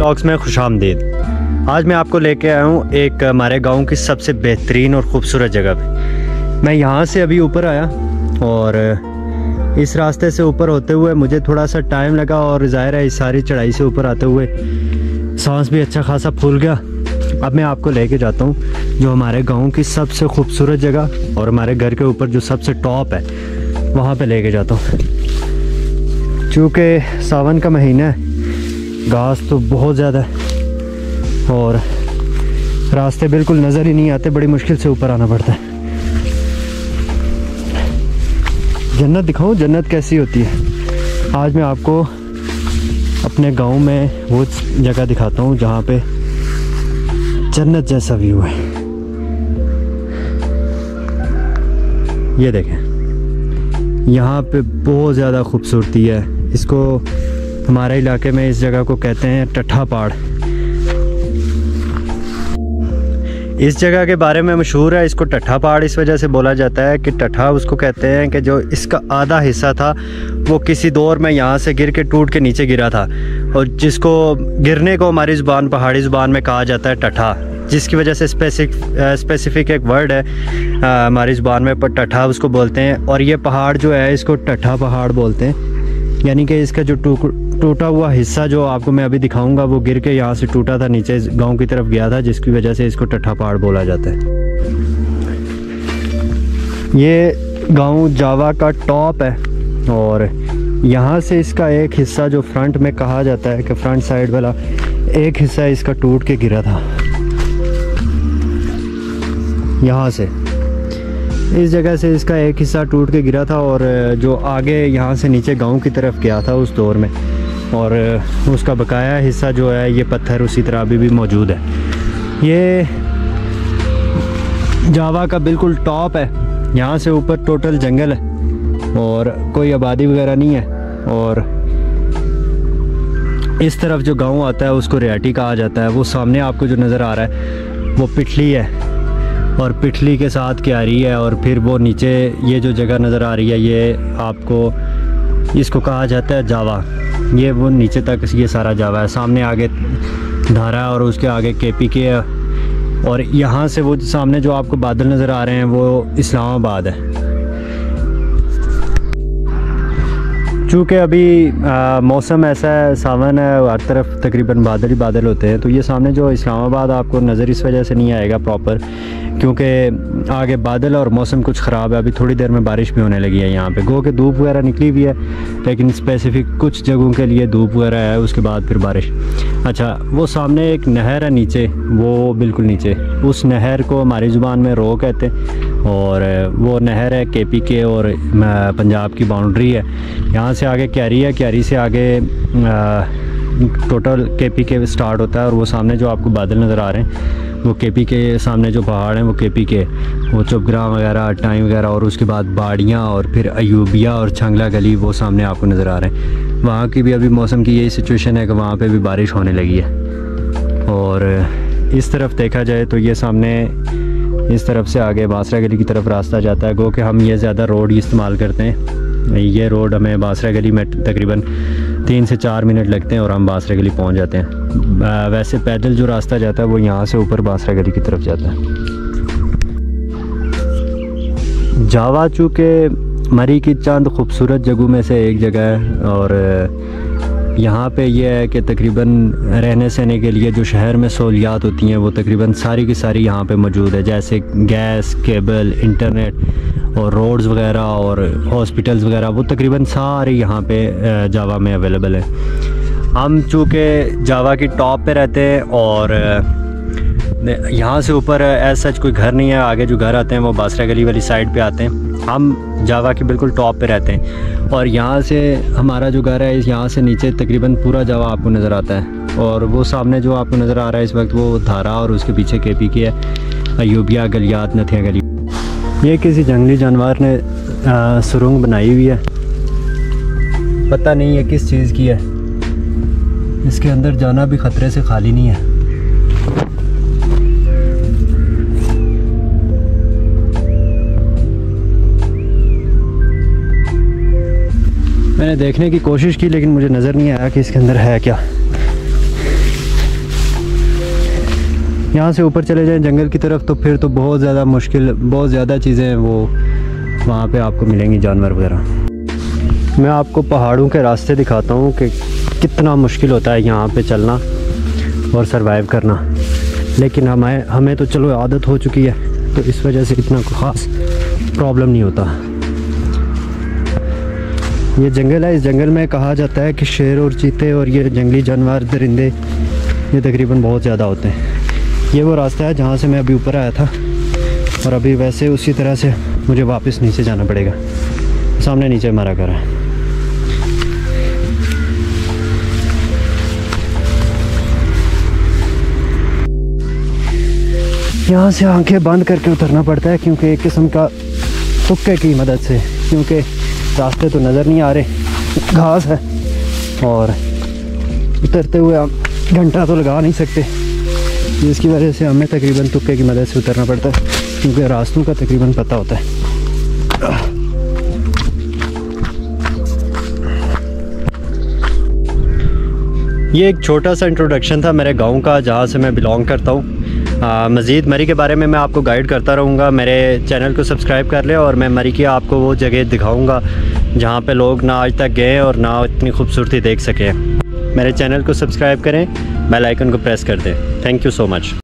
Vlogs में खुशामदीद। आज मैं आपको लेके आया हूँ एक हमारे गांव की सबसे बेहतरीन और ख़ूबसूरत जगह पे। मैं यहाँ से अभी ऊपर आया और इस रास्ते से ऊपर होते हुए मुझे थोड़ा सा टाइम लगा और ज़ाहिर है इस सारी चढ़ाई से ऊपर आते हुए सांस भी अच्छा खासा फूल गया। अब मैं आपको लेके जाता हूँ जो हमारे गांव की सबसे खूबसूरत जगह और हमारे घर के ऊपर जो सबसे टॉप है वहाँ पे लेके जाता हूँ। चूँकि सावन का महीना है, घास तो बहुत ज़्यादा है और रास्ते बिल्कुल नज़र ही नहीं आते, बड़ी मुश्किल से ऊपर आना पड़ता है। जन्नत दिखाऊं जन्नत कैसी होती है। आज मैं आपको अपने गांव में वो जगह दिखाता हूँ जहाँ पे जन्नत जैसा व्यू है। ये देखें, यहाँ पे बहुत ज़्यादा खूबसूरती है। इसको हमारे इलाके में इस जगह को कहते हैं टट्ठा पहाड़। इस जगह के बारे में मशहूर है, इसको टट्ठा पहाड़ इस वजह से बोला जाता है कि टट्ठा उसको कहते हैं कि जो इसका आधा हिस्सा था वो किसी दौर में यहाँ से गिर के टूट के नीचे गिरा था, और जिसको गिरने को हमारी ज़ुबान पहाड़ी ज़ुबान में कहा जाता है टट्ठा, जिसकी वजह से स्पेसिफिक एक वर्ड है हमारी ज़ुबान में, पर टट्ठा उसको बोलते हैं। और ये पहाड़ जो है इसको टट्ठा पहाड़ बोलते हैं, यानी कि इसका जो टूटा हुआ हिस्सा जो आपको मैं अभी दिखाऊंगा वो गिर के यहाँ से टूटा था, नीचे गांव की तरफ गया था, जिसकी वजह से इसको टट्ठा पहाड़ बोला जाता है। ये गांव जावा का टॉप है और यहाँ से इसका एक हिस्सा जो फ्रंट में कहा जाता है कि फ्रंट साइड वाला एक हिस्सा इसका टूट के गिरा था। यहाँ से इस जगह से इसका एक हिस्सा टूट के गिरा था और जो आगे यहाँ से नीचे गांव की तरफ गया था उस दौर में, और उसका बकाया हिस्सा जो है ये पत्थर उसी तरह अभी भी मौजूद है। ये जावा का बिल्कुल टॉप है। यहाँ से ऊपर टोटल जंगल है और कोई आबादी वगैरह नहीं है, और इस तरफ जो गांव आता है उसको रियाटी कहा जाता है। वो सामने आपको जो नज़र आ रहा है वो पिठली है और पिठली के साथ क्यारी है, और फिर वो नीचे ये जो जगह नज़र आ रही है ये आपको इसको कहा जाता है जावा। ये वो नीचे तक ये सारा जावा है। सामने आगे धारा और उसके आगे KPK है, और यहाँ से वो सामने जो आपको बादल नज़र आ रहे हैं वो इस्लामाबाद है। चूँकि अभी मौसम ऐसा है, सावन है, हर तरफ तकरीबन बादल ही बादल होते हैं, तो ये सामने जो इस्लामाबाद आपको नज़र इस वजह से नहीं आएगा प्रॉपर, क्योंकि आगे बादल और मौसम कुछ ख़राब है। अभी थोड़ी देर में बारिश भी होने लगी है यहाँ पे, गो के धूप वगैरह निकली हुई है, लेकिन स्पेसिफिक कुछ जगहों के लिए धूप वगैरह है, उसके बाद फिर बारिश। अच्छा, वो सामने एक नहर है नीचे, वो बिल्कुल नीचे, उस नहर को हमारी ज़ुबान में रो कहते हैं, और वो नहर है KPK और पंजाब की बाउंड्री है। यहाँ से आगे क्यारी है, क्यारी से आगे टोटल KPK स्टार्ट होता है, और वो सामने जो आपको बादल नज़र आ रहे हैं वो KPK, सामने जो पहाड़ हैं वो KPK, वो चुपग्राम वगैरह टाइम वगैरह, और उसके बाद बाड़ियाँ और फिर अयूबिया और छंगला गली वो सामने आपको नज़र आ रहे हैं। वहाँ की भी अभी मौसम की यही सिचुएशन है कि वहाँ पे भी बारिश होने लगी है। और इस तरफ देखा जाए तो ये सामने इस तरफ से आगे बासरा गली की तरफ रास्ता जाता है। गो कि हम ये ज़्यादा रोड ही इस्तेमाल करते हैं। ये रोड हमें बासरा गली में तकरीबन 3 से 4 मिनट लगते हैं और हम बासरा गली पहुंच जाते हैं। वैसे पैदल जो रास्ता जाता है वो यहाँ से ऊपर बासरा गली की तरफ जाता है। जावा चूँकि मरी की चंद खूबसूरत जगहों में से एक जगह है, और यहाँ पे ये है कि तकरीबन रहने सहने के लिए जो शहर में सहूलियात होती हैं वो तकरीबन सारी की सारी यहाँ पे मौजूद है, जैसे गैस, केबल, इंटरनेट और रोड्स वगैरह और हॉस्पिटल्स वगैरह, वो तकरीबन सारे यहाँ पे जावा में अवेलेबल है। हम चूँकि जावा की टॉप पे रहते हैं और यहाँ से ऊपर एज सच कोई घर नहीं है, आगे जो घर आते हैं वो बासरा गली वाली साइड पे आते हैं। हम जावा के बिल्कुल टॉप पे रहते हैं, और यहाँ से हमारा जो घर है यहाँ से नीचे तकरीबन पूरा जावा आपको नज़र आता है। और वो सामने जो आपको नज़र आ रहा है इस वक्त वो धारा, और उसके पीछे KPK है, अयूबिया गलियात, नथिया गली। ये किसी जंगली जानवर ने सुरंग बनाई हुई है, पता नहीं है किस चीज़ की है। इसके अंदर जाना भी ख़तरे से खाली नहीं है। मैंने देखने की कोशिश की लेकिन मुझे नज़र नहीं आया कि इसके अंदर है क्या। यहाँ से ऊपर चले जाएं जंगल की तरफ तो फिर तो बहुत ज़्यादा मुश्किल, बहुत ज़्यादा चीज़ें हैं वो वहाँ पे आपको मिलेंगी, जानवर वगैरह। मैं आपको पहाड़ों के रास्ते दिखाता हूँ कि कितना मुश्किल होता है यहाँ पे चलना और सरवाइव करना, लेकिन हमें तो चलो आदत हो चुकी है तो इस वजह से इतना ख़ास प्रॉब्लम नहीं होता। ये जंगल है, इस जंगल में कहा जाता है कि शेर और चीते और ये जंगली जानवर, दरिंदे ये तकरीबन बहुत ज़्यादा होते हैं। ये वो रास्ता है जहाँ से मैं अभी ऊपर आया था और अभी वैसे उसी तरह से मुझे वापस नीचे जाना पड़ेगा। सामने नीचे हमारा घर है। यहाँ से आंखें बंद करके उतरना पड़ता है क्योंकि एक किस्म का तुक्के की मदद से, क्योंकि रास्ते तो नज़र नहीं आ रहे, घास है और उतरते हुए हम घंटा तो लगा नहीं सकते, जिसकी वजह से हमें तकरीबन तुक्के की मदद से उतरना पड़ता है क्योंकि रास्तों का तकरीबन पता होता है। ये एक छोटा सा इंट्रोडक्शन था मेरे गांव का, जहाँ से मैं बिलोंग करता हूँ। मज़ीद मरी के बारे में मैं आपको गाइड करता रहूँगा। मेरे चैनल को सब्सक्राइब कर ले और मैं मरी की आपको वो जगह दिखाऊँगा जहाँ पे लोग ना आज तक गए और ना इतनी खूबसूरती देख सके। मेरे चैनल को सब्सक्राइब करें, बेल आइकन को प्रेस कर दें। Thank you so much.